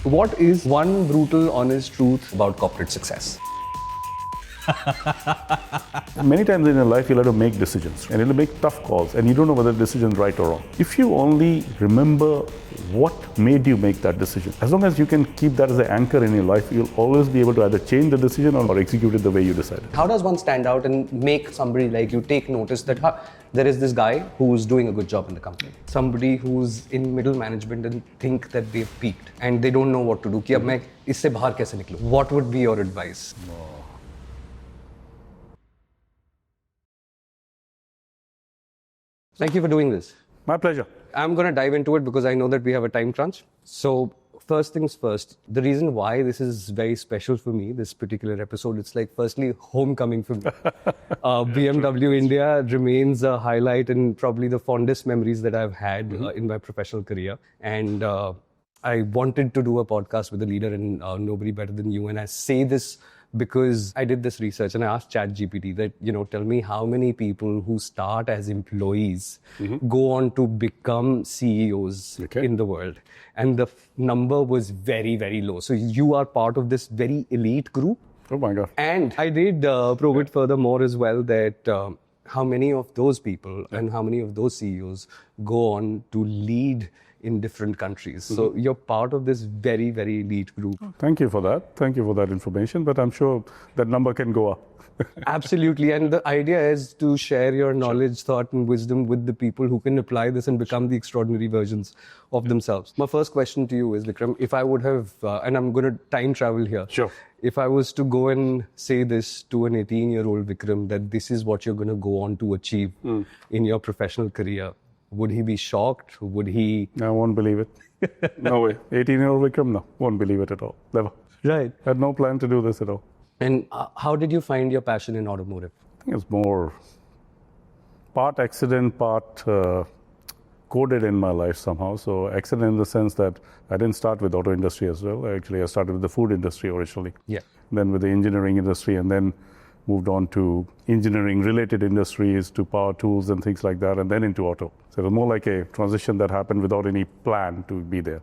What is one brutal, honest truth about corporate success? Many times in your life, you'll have to make decisions and you'll make tough calls and you don't know whether the decision is right or wrong. If you only remember what made you make that decision, as long as you can keep that as an anchor in your life, you'll always be able to either change the decision or execute it the way you decided. How does one stand out and make somebody like you take notice that there is this guy who's doing a good job in the company? Somebody who's in middle management and think that they've peaked and they don't know what to do. कि अब मैं इससे बाहर कैसे निकलूं? What would be your advice? Thank you for doing this. My pleasure. I'm going to dive into it because I know that we have a time crunch. So first things first, the reason why this is very special for me, this particular episode, it's like firstly homecoming for me. BMW India remains a highlight and probably the fondest memories that I've had in my professional career. And I wanted to do a podcast with a leader and nobody better than you. And I say this because I did this research and I asked ChatGPT that, tell me how many people who start as employees go on to become CEOs in the world. And the number was very, very low. So you are part of this very elite group. Oh my God. And I did probe it furthermore as well that how many of those people and how many of those CEOs go on to lead in different countries. So you're part of this very, very elite group. Thank you for that. Thank you for that information. But I'm sure that number can go up. Absolutely. And the idea is to share your knowledge, thought, and wisdom with the people who can apply this and become the extraordinary versions of themselves. My first question to you is, Vikram, if I would have, and I'm going to time travel here. Sure. If I was to go and say this to an 18-year-old Vikram, that this is what you're going to go on to achieve in your professional career, would he be shocked? Would he? I won't believe it. No way. 18-year-old Vikram, no. Won't believe it at all. Never. Right. Had no plan to do this at all. And how did you find your passion in automotive? I think it's more part accident, part coded in my life somehow. So accident in the sense that I didn't start with auto industry as well. I started with the food industry originally. Yeah. Then with the engineering industry and then moved on to engineering related industries, to power tools and things like that, and then into auto. So it was more like a transition that happened without any plan to be there.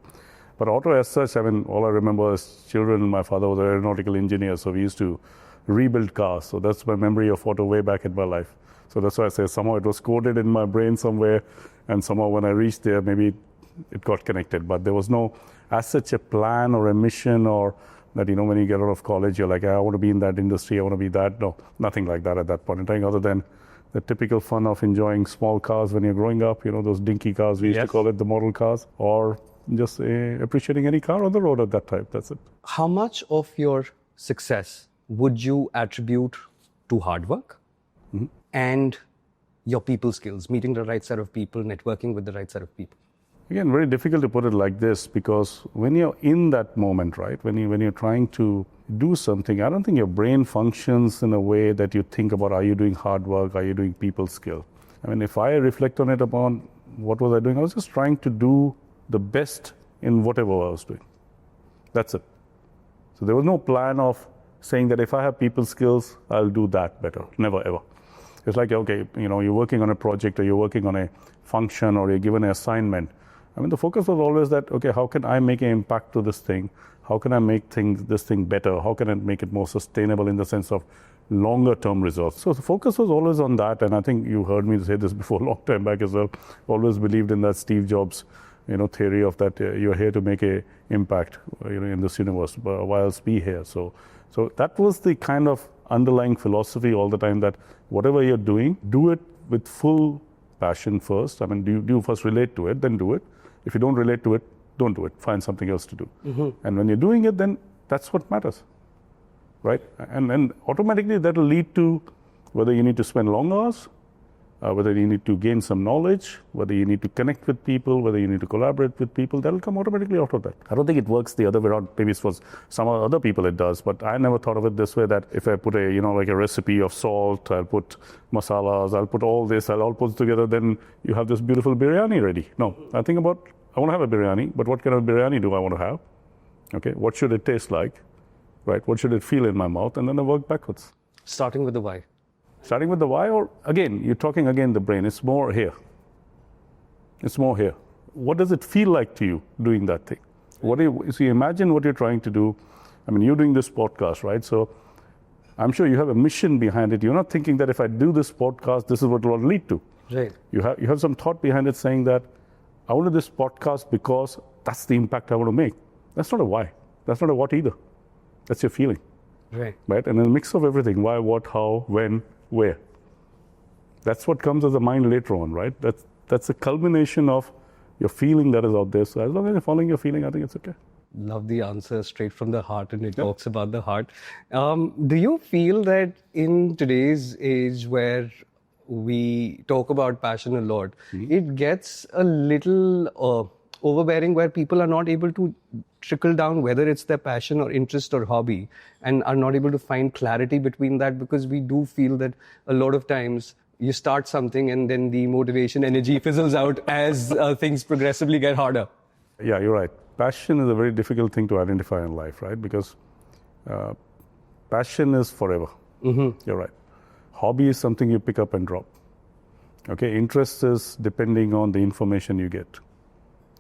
But auto as such, all I remember as children, my father was an aeronautical engineer, so we used to rebuild cars. So that's my memory of auto way back in my life. So that's why I say somehow it was coded in my brain somewhere, and somehow when I reached there, maybe it got connected. But there was no, as such, a plan or a mission or that, when you get out of college, you're like, I want to be in that industry, I want to be that. No, nothing like that at that point in time, other than the typical fun of enjoying small cars when you're growing up, those dinky cars, we used to call it the model cars, or just appreciating any car on the road at that time. That's it. How much of your success would you attribute to hard work and your people skills, meeting the right set of people, networking with the right set of people? Again, very difficult to put it like this, because when you're in that moment, right, when you're trying to do something, I don't think your brain functions in a way that you think about, are you doing hard work, are you doing people skill? If I reflect on it upon what was I doing, I was just trying to do the best in whatever I was doing. That's it. So there was no plan of saying that if I have people skills, I'll do that better. Never, ever. It's like, okay, you're working on a project or you're working on a function or you're given an assignment. The focus was always that, okay, how can I make an impact to this thing? How can I make this thing better? How can I make it more sustainable in the sense of longer term results? So the focus was always on that. And I think you heard me say this before a long time back as well. Always believed in that Steve Jobs, theory of that you're here to make an impact, in this universe, whilst be here. So that was the kind of underlying philosophy all the time, that whatever you're doing, do it with full passion first. Do you first relate to it, then do it. If you don't relate to it, don't do it. Find something else to do. And when you're doing it, then that's what matters, right? And then automatically that will lead to whether you need to spend long hours, whether you need to gain some knowledge, whether you need to connect with people, whether you need to collaborate with people. That will come automatically out of that. I don't think it works the other way around. Maybe for some other people it does, but I never thought of it this way, that if I put like a recipe of salt, I'll put masalas, I'll put all this, I'll all put it together, then you have this beautiful biryani ready. No, I think about, I want to have a biryani, but what kind of biryani do I want to have? Okay, what should it taste like? Right, what should it feel in my mouth? And then I work backwards. Starting with the why. Starting with the why, or again, you're talking again the brain. It's more here. It's more here. What does it feel like to you doing that thing? So you imagine what you're trying to do. I mean, you're doing this podcast, right? So I'm sure you have a mission behind it. You're not thinking that if I do this podcast, this is what it will lead to. Right. You have some thought behind it saying that I want to do this podcast because that's the impact I want to make. That's not a why. That's not a what either. That's your feeling. Right. Right? And then a mix of everything. Why, what, how, when, where. That's what comes as a mind later on, right? That's a culmination of your feeling that is out there. So as long as you're following your feeling, I think it's okay. Love the answer, straight from the heart, and it talks about the heart. Do you feel that in today's age where we talk about passion a lot, it gets a little overbearing, where people are not able to trickle down whether it's their passion or interest or hobby, and are not able to find clarity between that? Because we do feel that a lot of times you start something and then the motivation, energy fizzles out as things progressively get harder. Yeah, you're right. Passion is a very difficult thing to identify in life, right? Because passion is forever. You're right. Hobby is something you pick up and drop. Okay, interest is depending on the information you get.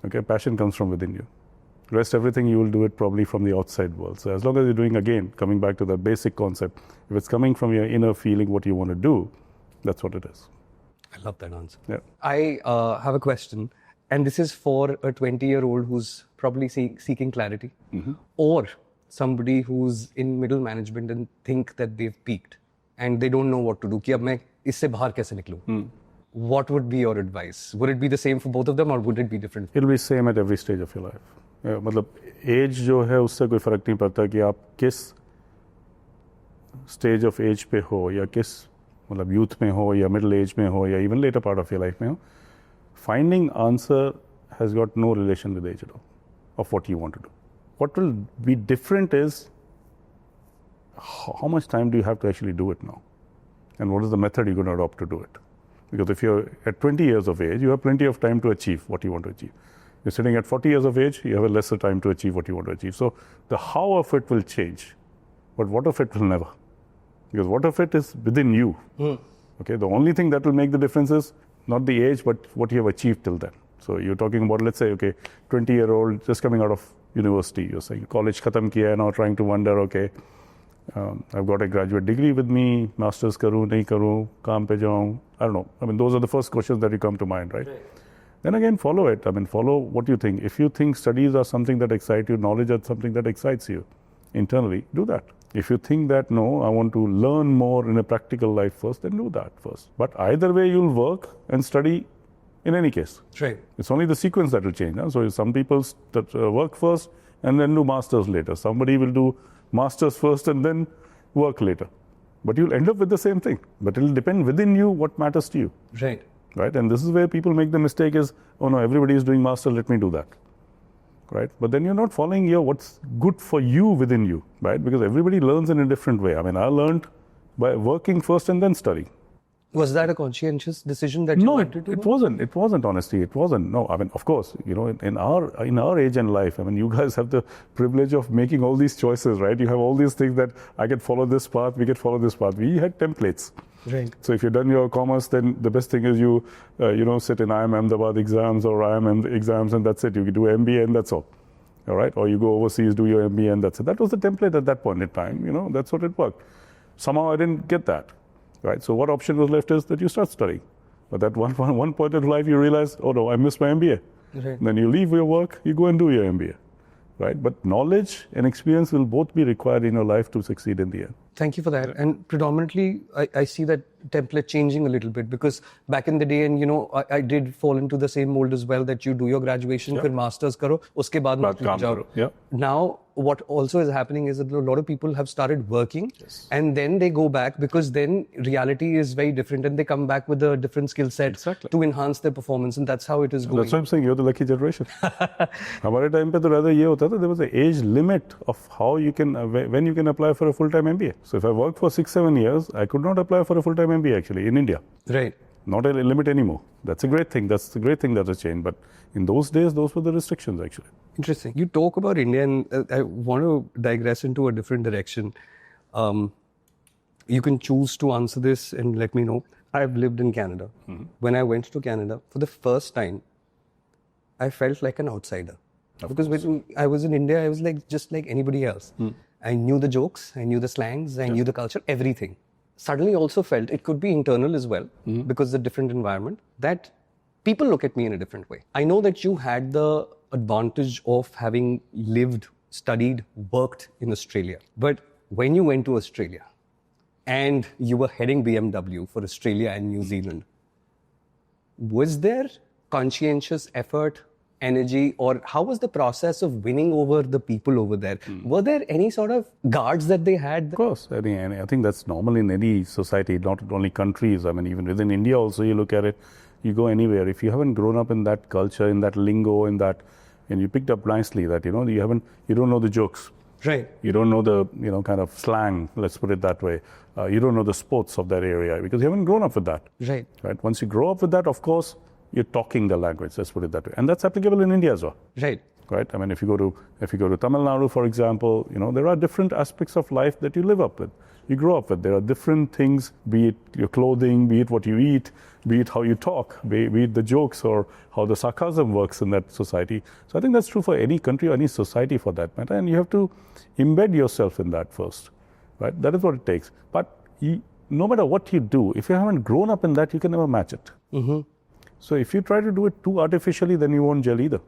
Okay, passion comes from within you. Rest everything you will do it probably from the outside world. So as long as you're doing, again, coming back to the basic concept, if it's coming from your inner feeling, what you want to do, that's what it is. I love that answer. Yeah. I have a question, and this is for a 20-year-old who's probably seeking clarity, or somebody who's in middle management and think that they've peaked and they don't know what to do. कि अब मैं इससे बाहर कैसे निकलूं? What would be your advice? Would it be the same for both of them, or would it be different? It'll be same at every stage of your life. मतलब as जो है उससे कोई फर्क नहीं पड़ता कि आप किस स्टेज ऑफ एज पे हो, या किस मतलब यूथ में हो, या मिडिल एज में हो, या even later part of your life में हो. Finding answer has got no relation with age at all of what you want to do. What will be different is how much time do you have to actually do it now, and what is the method you're going to adopt to do it. Because if you're at 20 years of age, you have plenty of time to achieve what you want to achieve. You're sitting at 40 years of age, you have a lesser time to achieve what you want to achieve. So the how of it will change, but what of it will never. Because what of it is within you. Okay, the only thing that will make the difference is not the age, but what you have achieved till then. So you're talking about, let's say, okay, 20-year-old just coming out of university, you're saying college khatam kiya, now trying to wonder, okay, I've got a graduate degree with me, masters karu, nahi karu, kaam pe jaun, I don't know. I mean, those are the first questions that you come to mind, right? Then again, follow it. I mean, follow what you think. If you think studies are something that excites you, knowledge is something that excites you internally, do that. If you think that, no, I want to learn more in a practical life first, then do that first. But either way, you'll work and study in any case. Right. It's only the sequence that will change. Huh? So some people work first and then do masters later. Somebody will do masters first and then work later. But you'll end up with the same thing. But it'll depend within you what matters to you. Right. Right? And this is where people make the mistake is, oh no, everybody is doing master, let me do that. Right? But then you're not following what's good for you within you, right? Because everybody learns in a different way. I mean, I learned by working first and then studying. Was that a conscientious decision that you wanted to do? It wasn't. It wasn't, honestly. It wasn't. No, I mean, of course, you know, in our age and life, I mean, you guys have the privilege of making all these choices, right? You have all these things that I can follow this path, we can follow this path. We had templates. Right. So if you've done your commerce, then the best thing is you sit in IIM Ahmedabad exams or IIM exams, and that's it. You can do MBA and that's all. All right? Or you go overseas, do your MBA, and that's it. That was the template at that point in time. You know, that's what it worked. Somehow I didn't get that. Right? So what option was left is that you start studying. But at one point in life, you realize, oh no, I missed my MBA. Right. Then you leave your work, you go and do your MBA. Right? But knowledge and experience will both be required in your life to succeed in the end. Thank you for that. And predominantly, I see that template changing a little bit, because back in the day, and you know, I did fall into the same mold as well, that you do your graduation, फिर masters करो, उसके बाद नौकरी जाओ. Yeah. Now, what also is happening is that a lot of people have started working, and then they go back, because then reality is very different, and they come back with a different skill set to enhance their performance, and that's how it is going. That's why I'm saying you're the lucky generation. हमारे time पे तो rather ये होता था, there was an age limit of how you can, when you can apply for a full-time MBA. So if I worked for 6-7 years, I could not apply for a full-time MBA actually in India. Right. Not a limit anymore. That's a great thing. That's the great thing that has changed. But in those days, those were the restrictions actually. Interesting. You talk about India, and I want to digress into a different direction. You can choose to answer this and let me know. I've lived in Canada. When I went to Canada, for the first time, I felt like an outsider. Because when I was in India, I was like just like anybody else. I knew the jokes, I knew the slangs, I knew the culture, everything. Suddenly also felt it could be internal as well, because the different environment, that people look at me in a different way. I know that you had the advantage of having lived, studied, worked in Australia. But when you went to Australia and you were heading BMW for Australia and New Zealand, was there conscientious effort, energy, or how was the process of winning over the people over there? Were there any sort of guards that they had? Of course. I think that's normal in any society, not only countries. I mean, even within India also, you look at it, you go anywhere. If you haven't grown up in that culture, in that lingo, in that, and you picked up nicely that, you don't know the jokes. Right. You don't know the, kind of slang, let's put it that way. You don't know the sports of that area because you haven't grown up with that. Right. Right. Once you grow up with that, of course, you're talking the language, let's put it that way. And that's applicable in India as well. Right. Right. I mean, if you go to Tamil Nadu, for example, there are different aspects of life that you live up with, you grow up with. There are different things, be it your clothing, be it what you eat, be it how you talk, be it the jokes or how the sarcasm works in that society. So I think that's true for any country or any society for that matter. And you have to embed yourself in that first. Right. That is what it takes. But no matter what you do, if you haven't grown up in that, you can never match it. So if you try to do it too artificially, then you won't gel either.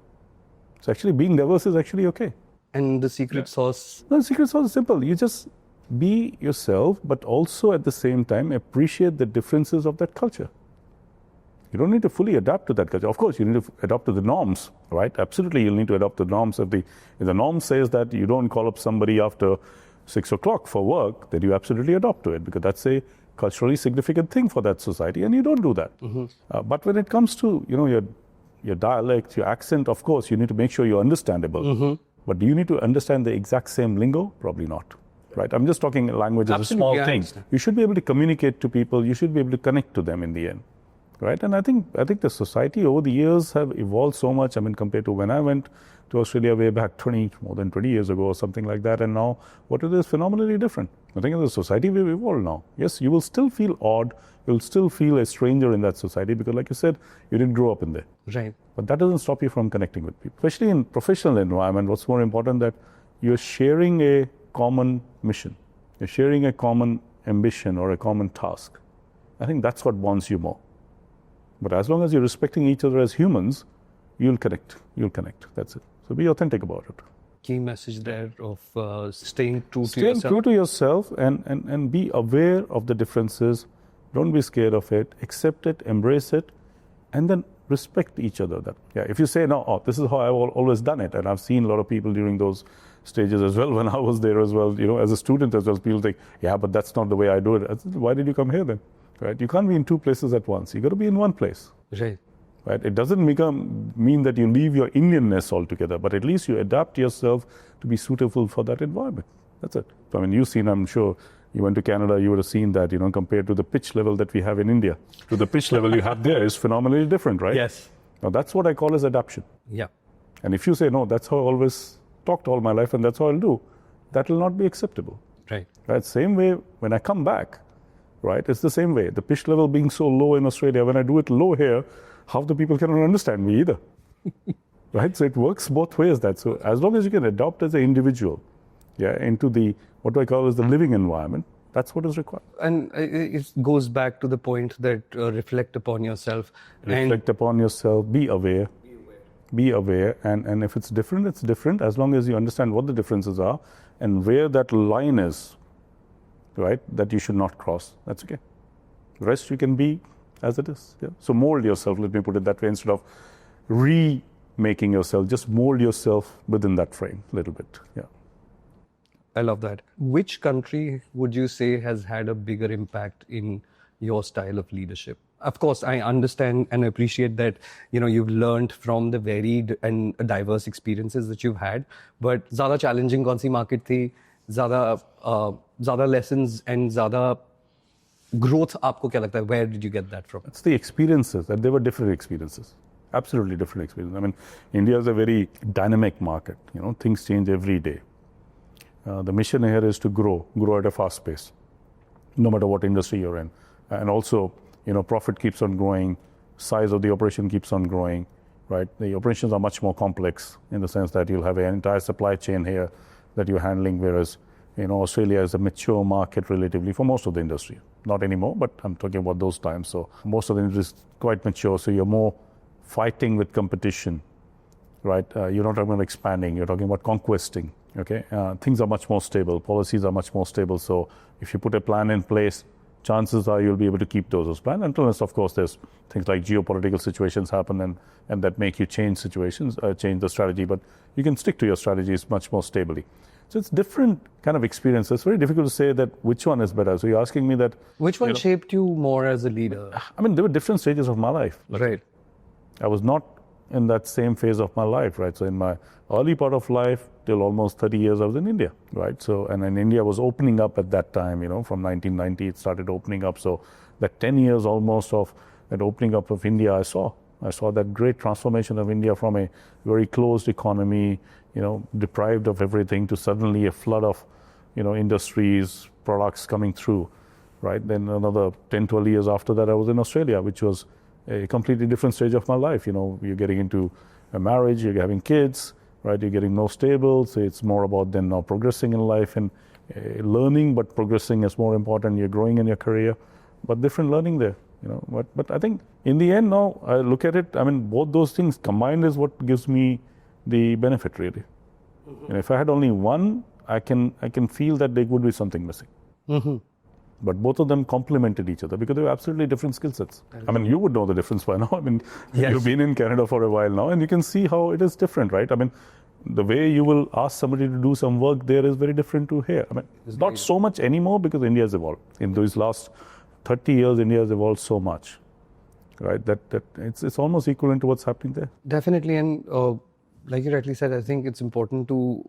So actually being diverse is actually okay. And the secret sauce? No, the secret sauce is simple. You just be yourself, but also at the same time appreciate the differences of that culture. You don't need to fully adapt to that culture. Of course, you need to adapt to the norms, right? Absolutely, you'll need to adapt to the norms. If the norm says that you don't call up somebody after 6 o'clock for work, then you absolutely adopt to it because that's a culturally significant thing for that society, and you don't do that. But when it comes to your dialect, your accent, of course, you need to make sure you're understandable. But do you need to understand the exact same lingo? Probably not. Right? I'm just talking language as a small thing. You should be able to communicate to people. You should be able to connect to them in the end. Right? And I think the society over the years have evolved so much. I mean, compared to when I went to Australia way back more than 20 years ago or something like that. And now what it is phenomenally different. I think as a society we've evolved now. Yes, you will still feel odd. You'll still feel a stranger in that society because like you said, you didn't grow up in there. Right. But that doesn't stop you from connecting with people. Especially in professional environment, what's more important that you're sharing a common mission. You're sharing a common ambition or a common task. I think that's what bonds you more. But as long as you're respecting each other as humans, you'll connect. That's it. So be authentic about it. Key message there of staying true to Staying yourself. true to yourself and be aware of the differences. Don't be scared of it. Accept it, embrace it, and then respect each other. If you say, no, this is how I've always done it, and I've seen a lot of people during those stages as well, when I was there as well, as a student as well, people think, yeah, but that's not the way I do it. I said, why did you come here then? Right? You can't be in two places at once. You got to be in one place. Right. Right? It doesn't mean that you leave your Indianness altogether, but at least you adapt yourself to be suitable for that environment. That's it. I mean, you've seen, I'm sure, you went to Canada, you would have seen that, compared to the pitch level that we have in India, to the pitch level you have there is phenomenally different, right? Yes. Now, that's what I call as adaptation. Yeah. And if you say, no, that's how I always talked all my life and that's how I'll do, that will not be acceptable. Right. Right? Same way, when I come back, right, it's the same way. The pitch level being so low in Australia, when I do it low here, half the people cannot understand me either. Right? So it works both ways. So as long as you can adopt as an individual, into the, what I call as the living environment, that's what is required. And it goes back to the point that reflect upon yourself. Reflect upon yourself, be aware. Be aware, and if it's different, as long as you understand what the differences are and where that line is, right, that you should not cross, that's okay. The rest you can be as it is. Yeah. So mold yourself, let me put it that way, instead of remaking yourself, just mold yourself within that frame a little bit. Yeah. I love that. Which country would you say has had a bigger impact in your style of leadership? Of course, I understand and appreciate that, you've learned from the varied and diverse experiences that you've had, but ज़्यादा challenging कौन सी market थी, ज़्यादा lessons and ज़्यादा growth आपको क्या लगता है? Where did you get that from? It's the experiences, that they were different experiences. Absolutely different experiences. I mean, India is a very dynamic market. Things change every day. The mission here is to grow at a fast pace, no matter what industry you're in. And also, profit keeps on growing, size of the operation keeps on growing, right? The operations are much more complex in the sense that you'll have an entire supply chain here that you're handling, whereas Australia is a mature market relatively for most of the industry. Not anymore, but I'm talking about those times. So most of the industry is quite mature, so you're more fighting with competition, right? You're not talking about expanding, you're talking about conquesting, okay? Things are much more stable, policies are much more stable, so if you put a plan in place, chances are you'll be able to keep those plans, unless, of course, there's things like geopolitical situations happen and that make you change situations, change the strategy, but you can stick to your strategies much more stably. So it's different kind of experiences. It's very difficult to say that which one is better. So you're asking me that... Which one shaped you more as a leader? I mean, there were different stages of my life. Right. I was not in that same phase of my life, right? So in my early part of life, till almost 30 years, I was in India, right? So, and in India was opening up at that time, from 1990, it started opening up. So that 10 years almost of that opening up of India, I saw that great transformation of India from a very closed economy, deprived of everything, to suddenly a flood of, industries, products coming through, right? Then another 10, 12 years after that, I was in Australia, which was a completely different stage of my life. You're getting into a marriage, you're having kids, right? You're getting more stable. So it's more about then now progressing in life and learning, but progressing is more important. You're growing in your career, but different learning there, But I think in the end now, I look at it, I mean, both those things combined is what gives me the benefit, really. Mm-hmm. If I had only one, I can feel that there would be something missing. Mm-hmm. But both of them complemented each other because they were absolutely different skill sets. I mean, you would know the difference by now. I mean, yes. You've been in Canada for a while now, and you can see how it is different, right? I mean, the way you will ask somebody to do some work there is very different to here. I mean, it's not so much anymore because India has evolved. In those last 30 years, India has evolved so much, right? That it's almost equivalent to what's happening there. Definitely, and like you rightly said, I think it's important to,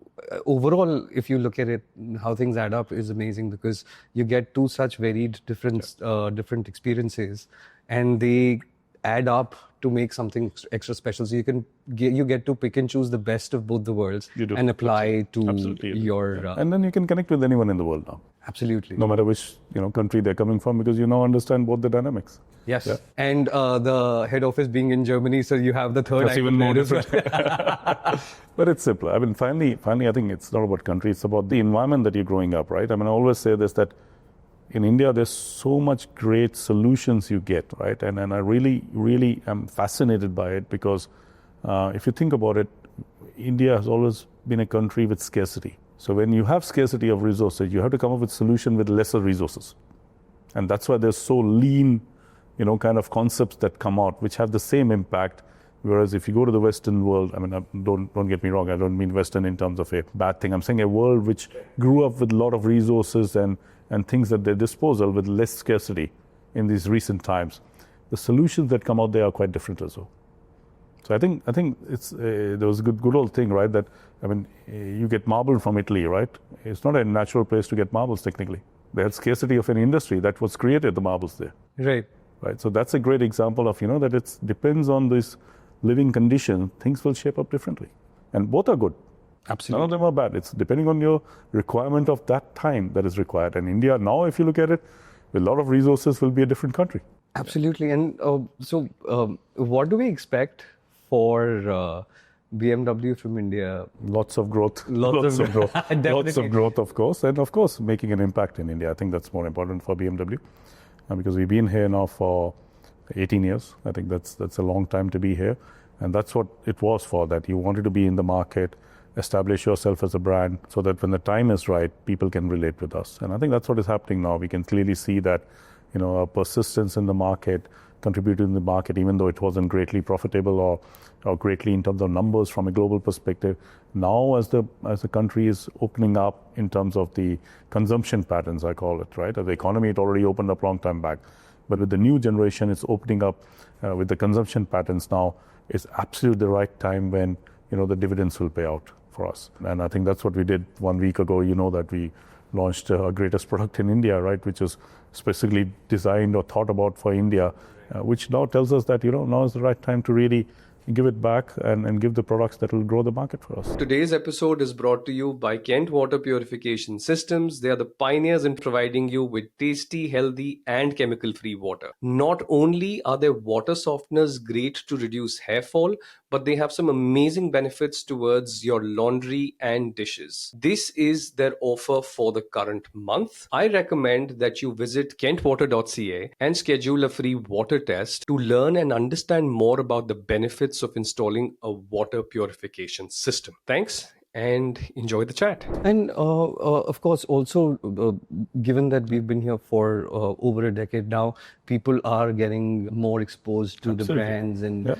overall, if you look at it, how things add up is amazing because you get two such varied different experiences and they add up to make something extra special. So you get to pick and choose the best of both the worlds and apply to your... and then you can connect with anyone in the world now. Absolutely. No matter which country they're coming from, because you now understand both the dynamics. Yes. Yeah. And the head office being in Germany, so you have the third... That's even more different. But it's simpler. I mean, finally, I think it's not about country, it's about the environment that you're growing up, right? I mean, I always say this, that in India, there's so much great solutions you get, right? And I really, really am fascinated by it because if you think about it, India has always been a country with scarcity. So when you have scarcity of resources, you have to come up with a solution with lesser resources. And that's why there's so lean, kind of concepts that come out, which have the same impact. Whereas if you go to the Western world, I mean, don't get me wrong, I don't mean Western in terms of a bad thing. I'm saying a world which grew up with a lot of resources and things at their disposal with less scarcity in these recent times. The solutions that come out there are quite different as well. So I think it's there was a good old thing, right? That I mean, you get marble from Italy, right? It's not a natural place to get marbles technically. They had scarcity of an industry that was created the marbles there. Right. Right. So that's a great example of that it depends on this living condition. Things will shape up differently, and both are good. Absolutely. None of them are bad. It's depending on your requirement of that time that is required. And India now, if you look at it, with a lot of resources, will be a different country. Absolutely. And so what do we expect for BMW from India? Lots of growth. Lots of growth. Lots of growth, of course. And of course, making an impact in India. I think that's more important for BMW because we've been here now for 18 years. I think that's a long time to be here. And that's what it was for, that you wanted to be in the market, establish yourself as a brand so that when the time is right, people can relate with us. And I think that's what is happening now. We can clearly see that, our persistence in the market, contributed in the market, even though it wasn't greatly profitable or greatly in terms of numbers from a global perspective. Now, as the country is opening up in terms of the consumption patterns, I call it, right? As the economy, it already opened up a long time back. But with the new generation, it's opening up with the consumption patterns now. It's absolutely the right time when, the dividends will pay out for us. And I think that's what we did 1 week ago. That we launched our greatest product in India, right? Which is specifically designed or thought about for India, which now tells us that, now is the right time to really give it back and give the products that will grow the market for us. Today's episode is brought to you by Kent Water Purification Systems. They are the pioneers in providing you with tasty, healthy, and chemical-free water. Not only are their water softeners great to reduce hair fall, but they have some amazing benefits towards your laundry and dishes. This is their offer for the current month. I recommend that you visit kentwater.ca and schedule a free water test to learn and understand more about the benefits of installing a water purification system. Thanks and enjoy the chat. And of course, also, given that we've been here for over a decade now, people are getting more exposed to the brands and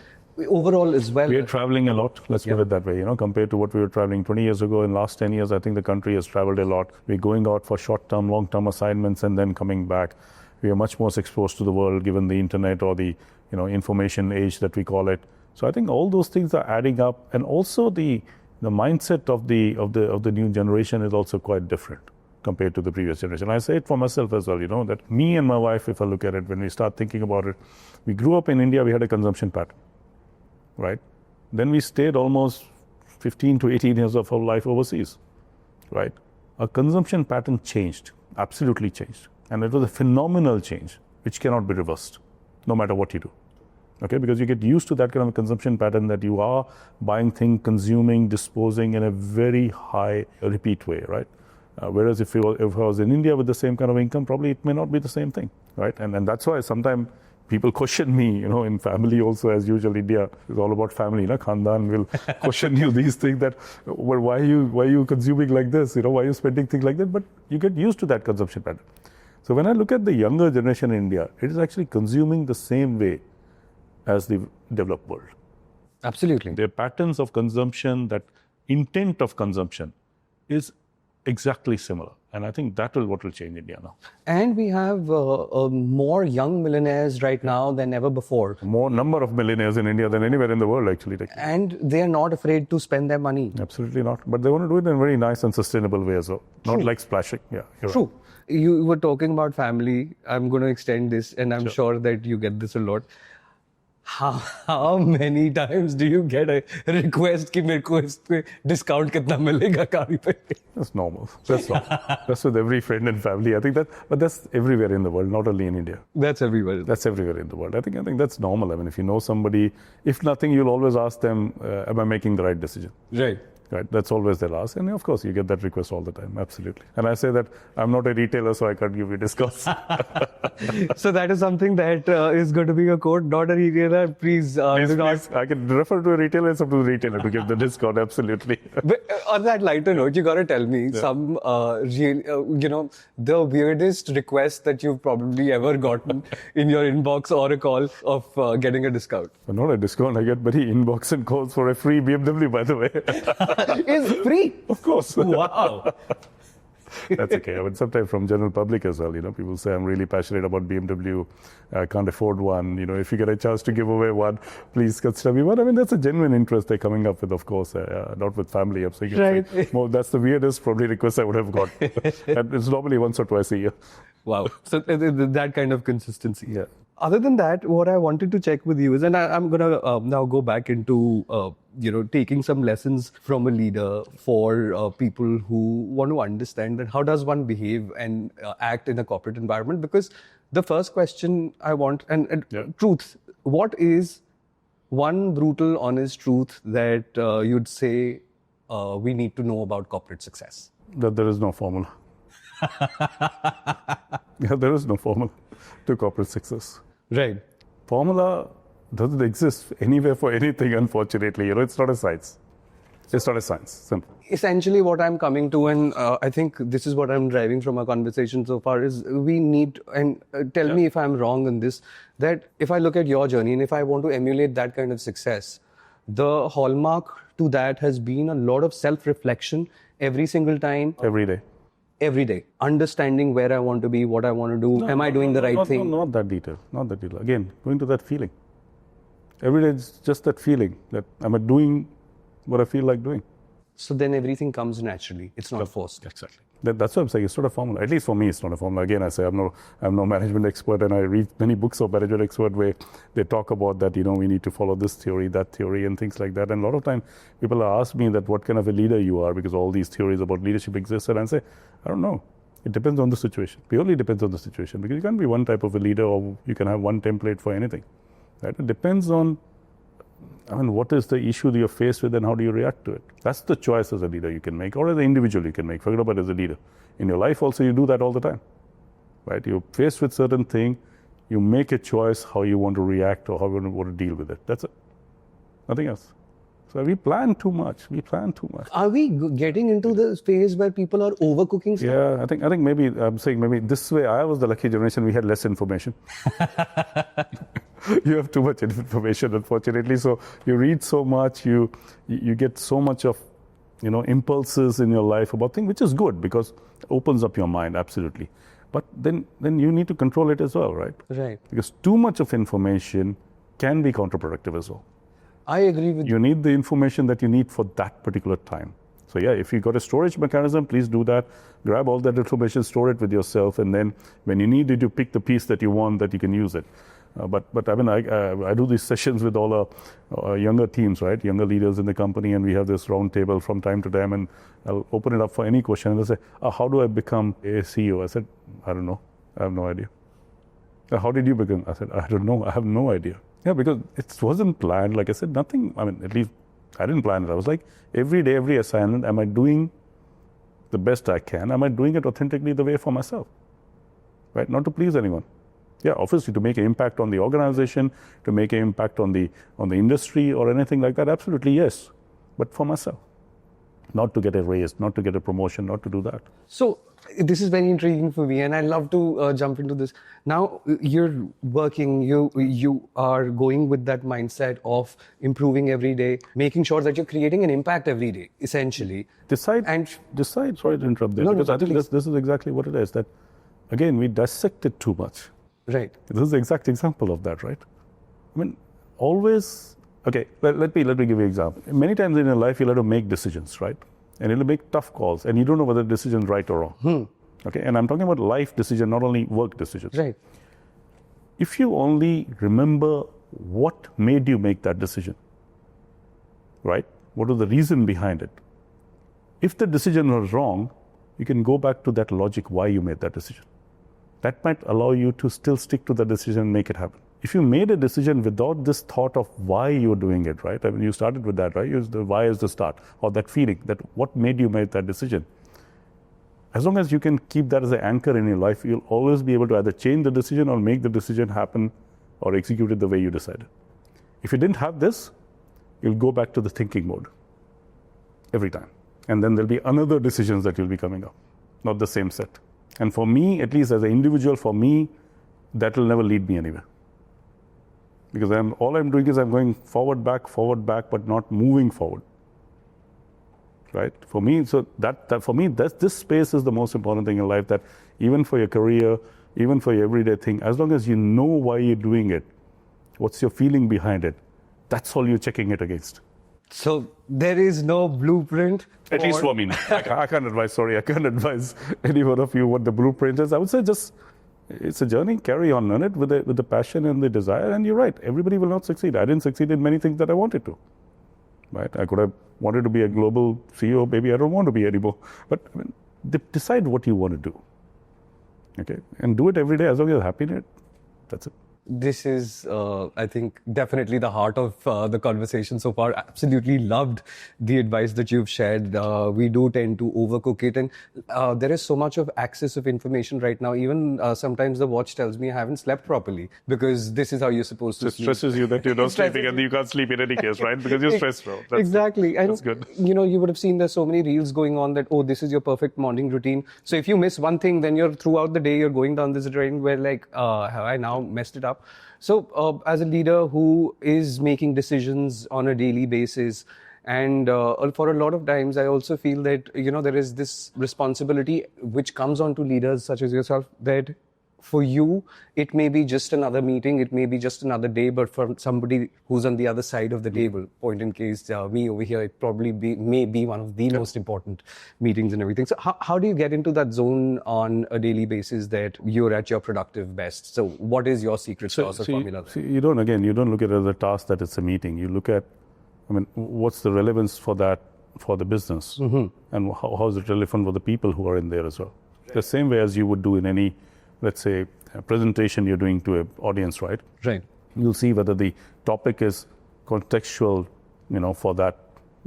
overall as well. We are traveling a lot, let's put it that way, compared to what we were traveling 20 years ago. In the last 10 years, I think the country has traveled a lot. We're going out for short-term, long-term assignments and then coming back. We are much more exposed to the world given the internet or the information age that we call it. So I think all those things are adding up, and also the mindset of the new generation is also quite different compared to the previous generation. I say it for myself as well, that me and my wife, if I look at it, when we start thinking about it, we grew up in India, we had a consumption pattern, right? Then we stayed almost 15 to 18 years of our life overseas, right? Our consumption pattern changed, absolutely changed. And it was a phenomenal change, which cannot be reversed, no matter what you do. Okay, because you get used to that kind of consumption pattern that you are buying things, consuming, disposing in a very high repeat way, right? Whereas if I was in India with the same kind of income, probably it may not be the same thing, right? And that's why sometimes people question me, in family also, as usual. India is all about family, Khandan will question you these things that, well, why are you consuming like this? Why are you spending things like that? But you get used to that consumption pattern. So when I look at the younger generation in India, it is actually consuming the same way as the developed world. Absolutely. Their patterns of consumption, that intent of consumption is exactly similar. And I think that will what will change India now. And we have more young millionaires right now than ever before. More number of millionaires in India than anywhere in the world, actually. And they are not afraid to spend their money. Absolutely not. But they want to do it in a very nice and sustainable way as well. True. Not like splashing. Yeah, True. Right. You were talking about family. I'm going to extend this, and I'm sure that you get this a lot. How many times do you get a request कि मेरे को इस पे discount कितना मिलेगा गाड़ी पे? That's normal. That's normal. That's with every friend and family. I think but that's everywhere in the world, not only in India. That's everywhere. That's everywhere in the world. I think that's normal. I mean, if you know somebody, if nothing, you'll always ask them, am I making the right decision? Right. Right, that's always their ask, and of course you get that request all the time, absolutely. And I say that I'm not a retailer, so I can't give you discounts. So that is something that is going to be a code, not a retailer. Please, please, I can refer to a retailer, it's up to the retailer to give the discount, absolutely. But on that lighter note, you got to tell me some the weirdest request that you've probably ever gotten in your inbox or a call of getting a discount. Well, not a discount, I get very inbox and calls for a free BMW, by the way. Is free? Of course. Wow. That's okay. I mean, sometimes from general public as well, people say, I'm really passionate about BMW, I can't afford one. If you get a chance to give away one, please consider me one. I mean, that's a genuine interest they're coming up with, of course, not with family. I'm saying right. Well, that's the weirdest probably request I would have got. And it's normally once or twice a year. Wow. So that kind of consistency. Yeah. Other than that, what I wanted to check with you is, and I'm going to now go back into, taking some lessons from a leader for people who want to understand that how does one behave and act in a corporate environment? Because the first question I want, and truth, what is one brutal, honest truth that you'd say we need to know about corporate success? That there is no formula. There is no formula to corporate success. Right. Formula doesn't exist anywhere for anything, unfortunately. It's not a science. It's not a science. Simple. Essentially, what I'm coming to, and I think this is what I'm driving from our conversation so far, is we need, and tell me if I'm wrong in this, that if I look at your journey and if I want to emulate that kind of success, the hallmark to that has been a lot of self-reflection every single time. Every day. Every day, understanding where I want to be, what I want to do, am I doing the right thing? Not that detail, not that detail. Again, going to that feeling. Every day it's just that feeling that am I doing what I feel like doing. So then everything comes naturally. It's not forced. Exactly. That's what I'm saying. It's not a formula. At least for me, it's not a formula. Again, I say I'm no management expert, and I read many books of management expert where they talk about that. We need to follow this theory, that theory, and things like that. And a lot of time, people ask me that what kind of a leader you are, because all these theories about leadership exist, and I say, I don't know. It depends on the situation. Purely depends on the situation, because you can't be one type of a leader, or you can have one template for anything. Right? It depends on, what is the issue that you're faced with and how do you react to it? That's the choice as a leader you can make, or as an individual you can make. Forget about it as a leader. In your life also, you do that all the time. Right? You're faced with certain thing, you make a choice how you want to react or how you want to deal with it. That's it. Nothing else. So we plan too much. Are we getting into the phase where people are overcooking stuff? Yeah, I think maybe I'm saying maybe this way. I was the lucky generation. We had less information. You have too much information, unfortunately. So you read so much. You get so much of impulses in your life about things, which is good because it opens up your mind. Absolutely. But then you need to control it as well, right? Right. Because too much of information can be counterproductive as well. I agree with you. You need the information that you need for that particular time. So yeah, if you got a storage mechanism, please do that. Grab all that information, store it with yourself, and then when you need it, you pick the piece that you want that you can use it. But I do these sessions with all our younger teams, right? Younger leaders in the company, and we have this round table from time to time, and I'll open it up for any question. And they'll say, how do I become a CEO? I said, I don't know. I have no idea. How did you become? I said, I don't know. I have no idea. Yeah, because it wasn't planned. Like I said, nothing. At least I didn't plan it. I was like, every day, every assignment, am I doing the best I can? Am I doing it authentically the way for myself? Right? Not to please anyone. Yeah, obviously to make an impact on the organization, to make an impact on the industry or anything like that, absolutely yes. But for myself. Not to get a raise, not to get a promotion, not to do that. So this is very intriguing for me, and I'd love to jump into this. Now you're working, you are going with that mindset of improving every day, making sure that you're creating an impact every day, essentially. Decide, sorry to interrupt there, because I think this is exactly what it is, that again, we dissect it too much. Right. This is the exact example of that, right? Always, okay, let me give you an example. Many times in your life, you'll have to make decisions, right? And you'll make tough calls, and you don't know whether the decision is right or wrong. Okay, and I'm talking about life decision, not only work decisions. Right. If you only remember what made you make that decision, right? What was the reason behind it? If the decision was wrong, you can go back to that logic why you made that decision. That might allow you to still stick to the decision and make it happen. If you made a decision without this thought of why you're doing it, right? You started with that, right? Why is the start, or that feeling, that what made you make that decision. As long as you can keep that as an anchor in your life, you'll always be able to either change the decision or make the decision happen or execute it the way you decided. If you didn't have this, you'll go back to the thinking mode every time. And then there'll be another decisions that you'll be coming up, not the same set. And for me, at least as an individual, that will never lead me anywhere. Because all I'm doing is I'm going forward, back, but not moving forward. Right? For me, this space is the most important thing in life, that even for your career, even for your everyday thing, as long as you know why you're doing it, what's your feeling behind it, that's all you're checking it against. So there is no blueprint? At least for me. I can't advise any one of you what the blueprint is. I would say just, it's a journey, carry on it with the passion and the desire, and you're right, everybody will not succeed. I didn't succeed in many things that I wanted to. Right? I could have wanted to be a global CEO, maybe I don't want to be anymore. But decide what you want to do. Okay? And do it every day as long as you're happy in it. That's it. This is, I think, definitely the heart of the conversation so far. Absolutely loved the advice that you've shared. We do tend to overcook it, and there is so much of access of information right now. Even sometimes the watch tells me I haven't slept properly because this is how you're supposed to sleep. It stresses you that you're not sleeping and you can't sleep in any case, right? Because you're stressed out. Exactly. That's good. You would have seen there's so many reels going on that, this is your perfect morning routine. So if you miss one thing, then throughout the day, you're going down this drain where have I now messed it up? So as a leader who is making decisions on a daily basis, and for a lot of times, I also feel that, there is this responsibility which comes on to leaders such as yourself, that for you, it may be just another meeting, it may be just another day, but for somebody who's on the other side of the table, point in case me over here, it probably may be one of the most important meetings and everything. So how do you get into that zone on a daily basis that you're at your productive best? So what is your secret sauce or formula? You don't look at it as a task that it's a meeting. You look at, what's the relevance for that for the business, and how is it relevant for the people who are in there as well. Right. The same way as you would do in any, let's say, a presentation you're doing to an audience, right? Right. You'll see whether the topic is contextual, for that,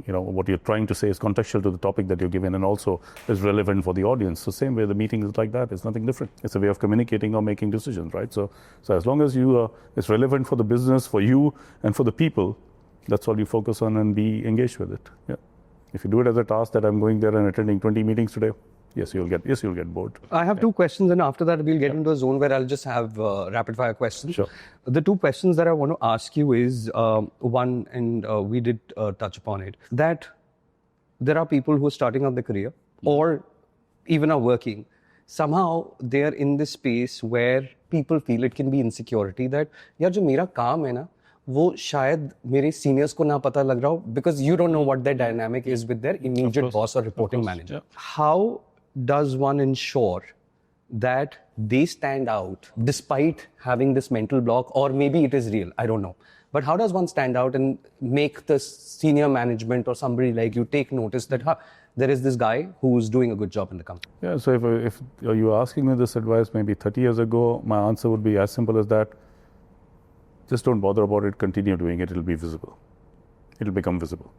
what you're trying to say is contextual to the topic that you're given and also is relevant for the audience. So same way the meeting is like that. It's nothing different. It's a way of communicating or making decisions, right? So as long as it's relevant for the business, for you and for the people, that's all you focus on and be engaged with it. Yeah. If you do it as a task that I'm going there and attending 20 meetings today, Yes, you'll get bored. I have two questions, and after that we'll get into a zone where I'll just have rapid fire questions. Sure. The two questions that I want to ask you is one, and we did touch upon it, that there are people who are starting out their career or even are working. Somehow they are in this space where people feel it can be insecurity that यार जो मेरा काम है ना वो शायद मेरे seniors को ना पता लग रहा हो, because you don't know what their dynamic is with their immediate boss or reporting manager. Yeah. How does one ensure that they stand out despite having this mental block, or maybe it is real, I don't know. But how does one stand out and make the senior management or somebody like you take notice that there is this guy who's doing a good job in the company? Yeah, so if you were asking me this advice maybe 30 years ago, my answer would be as simple as that. Just don't bother about it, continue doing it, it'll be visible. It'll become visible.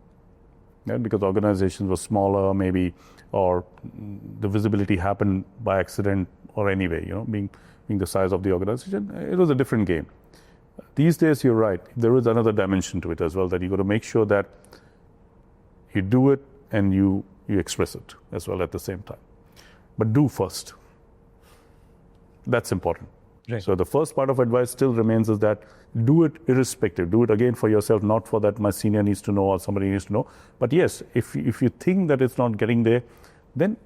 Yeah, because organizations were smaller maybe, or the visibility happened by accident or anyway, being the size of the organization, it was a different game. These days, you're right, there is another dimension to it as well, that you got to make sure that you do it and you express it as well at the same time. But do first. That's important. Right. So the first part of advice still remains is that do it irrespective. Do it again for yourself, not for that my senior needs to know or somebody needs to know. But yes, if you think that it's not getting there, then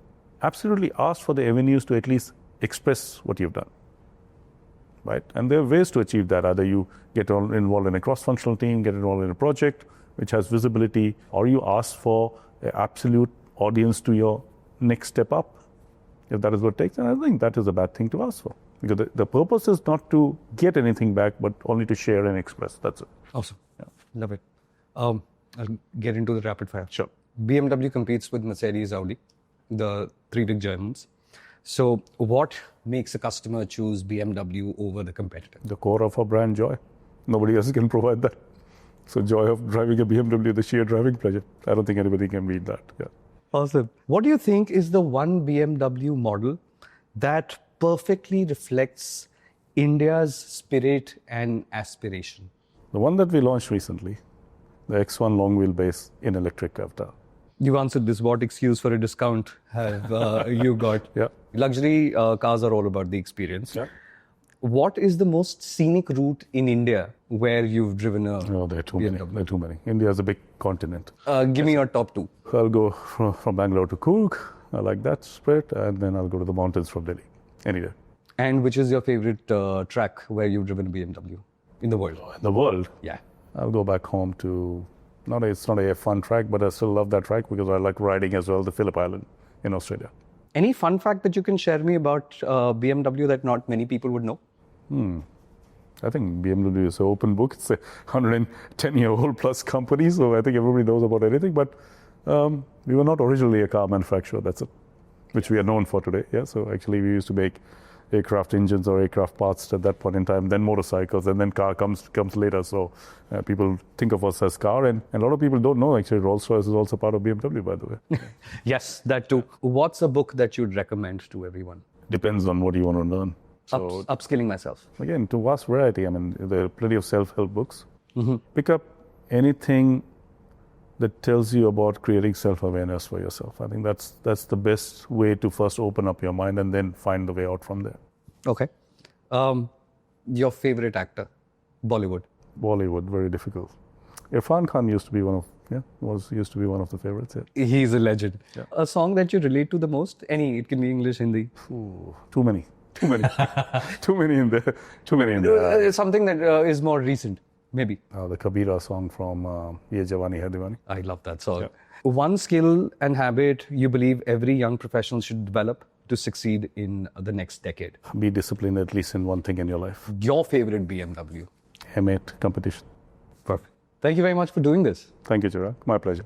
absolutely ask for the avenues to at least express what you've done. Right? And there are ways to achieve that. Either you get involved in a cross-functional team, get involved in a project which has visibility, or you ask for an absolute audience to your next step up. If that is what it takes, and I think that is a bad thing to ask for. Because the purpose is not to get anything back, but only to share and express. That's it. Awesome. Yeah. Love it. I'll get into the rapid fire. Sure. BMW competes with Mercedes, Audi, the three big Germans. So what makes a customer choose BMW over the competitor? The core of our brand, joy. Nobody else can provide that. So joy of driving a BMW, the sheer driving pleasure. I don't think anybody can beat that. Yeah. Awesome. What do you think is the one BMW model that perfectly reflects India's spirit and aspiration? The one that we launched recently, the X1 long wheelbase in electric avatar. You answered this. What excuse for a discount have you got? Yeah. Luxury cars are all about the experience. Yeah. What is the most scenic route in India where you've driven a Oh, there are too BMW? many. There are too many. India is a big continent. Give me your top two. I'll go from Bangalore to Coorg. I like that spread. And then I'll go to the mountains from Delhi. Any day. And which is your favorite track where you've driven a BMW in the world? In the world? Yeah. I'll go back home to, it's not a fun track, but I still love that track because I like riding as well, the Phillip Island in Australia. Any fun fact that you can share me about BMW that not many people would know? I think BMW is an open book. It's a 110-year-old plus company, so I think everybody knows about anything. But we were not originally a car manufacturer, that's it, which we are known for today. Yeah, so actually we used to make aircraft engines or aircraft parts at that point in time, then motorcycles, and then car comes later. So people think of us as car, and a lot of people don't know actually Rolls-Royce is also part of BMW, by the way. Yes, that too. What's a book that you'd recommend to everyone? Depends on what you want to learn. So Upskilling myself. Again, to vast variety. I mean, there are plenty of self-help books. Pick up anything that tells you about creating self-awareness for yourself. I think that's the best way to first open up your mind and then find the way out from there. Okay. Your favorite actor? Bollywood. Bollywood, very difficult. Irfan Khan used to be one of the favorites. Yeah. He's a legend. Yeah. A song that you relate to the most? Any, it can be English, Hindi. Too many. Too many. Too many in there. Too many in there. It's something that is more recent, maybe. The Kabira song from Ye Jawani Hai Diwani. I love that song. Yeah. One skill and habit you believe every young professional should develop to succeed in the next decade? Be disciplined at least in one thing in your life. Your favorite BMW? M8 competition. Perfect. Thank you very much for doing this. Thank you, Chirag. My pleasure.